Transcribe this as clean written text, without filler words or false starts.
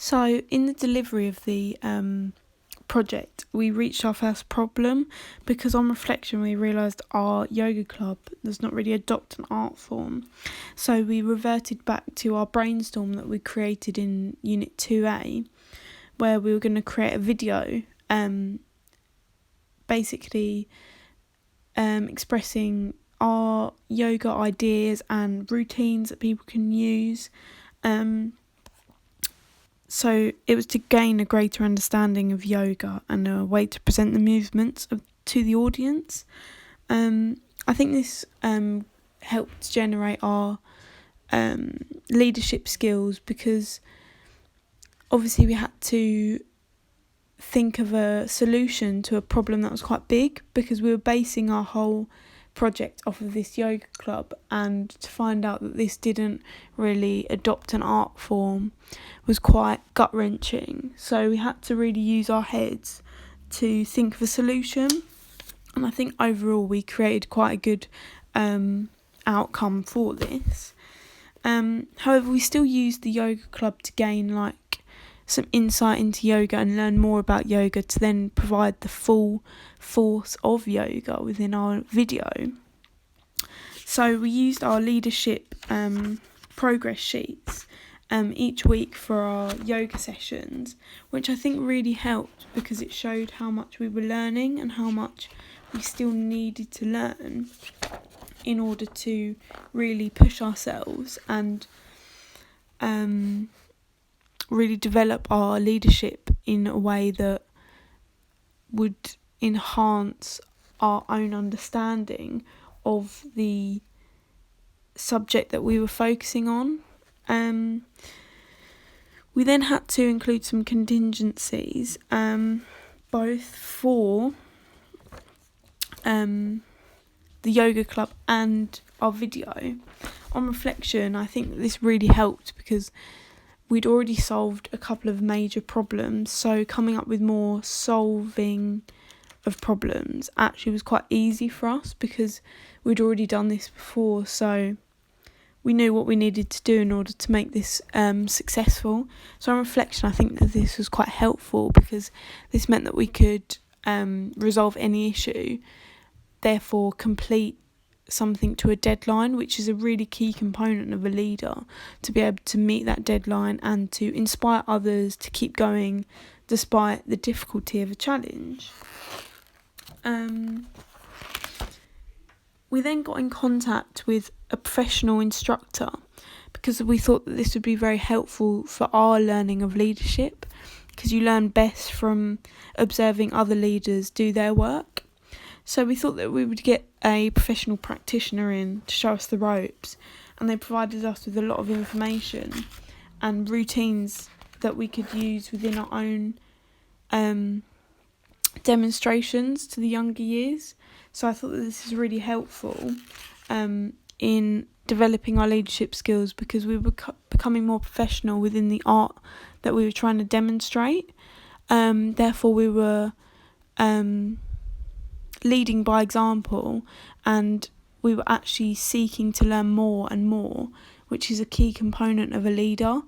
So in the delivery of the project, we reached our first problem because on reflection we realised our yoga club does not really adopt an art form. So we reverted back to our brainstorm that we created in Unit 2A, where we were going to create a video basically expressing our yoga ideas and routines that people can use. So it was to gain a greater understanding of yoga and a way to present the movements to the audience. I think this helped generate our leadership skills because obviously we had to think of a solution to a problem that was quite big because we were basing our whole project off of this yoga club, and to find out that this didn't really adopt an art form was quite gut-wrenching. So we had to really use our heads to think of a solution, and I think overall we created quite a good outcome for this. However, we still used the yoga club to gain some insight into yoga and learn more about yoga to then provide the full force of yoga within our video. So we used our leadership progress sheets each week for our yoga sessions, which I think really helped because it showed how much we were learning and how much we still needed to learn in order to really push ourselves and really develop our leadership in a way that would enhance our own understanding of the subject that we were focusing on. We then had to include some contingencies, both for the yoga club and our video. On reflection, I think that this really helped because we'd already solved a couple of major problems, so coming up with more solving of problems actually was quite easy for us because we'd already done this before, so we knew what we needed to do in order to make this successful. So on reflection, I think that this was quite helpful because this meant that we could resolve any issue, therefore complete something to a deadline, which is a really key component of a leader, to be able to meet that deadline and to inspire others to keep going despite the difficulty of a challenge. We then got in contact with a professional instructor because we thought that this would be very helpful for our learning of leadership, because you learn best from observing other leaders do their work. So we thought that we would get a professional practitioner in to show us the ropes, and they provided us with a lot of information and routines that we could use within our own demonstrations to the younger years. So I thought that this is really helpful in developing our leadership skills because we were becoming more professional within the art that we were trying to demonstrate. Therefore, we were leading by example, and we were actually seeking to learn more and more, which is a key component of a leader.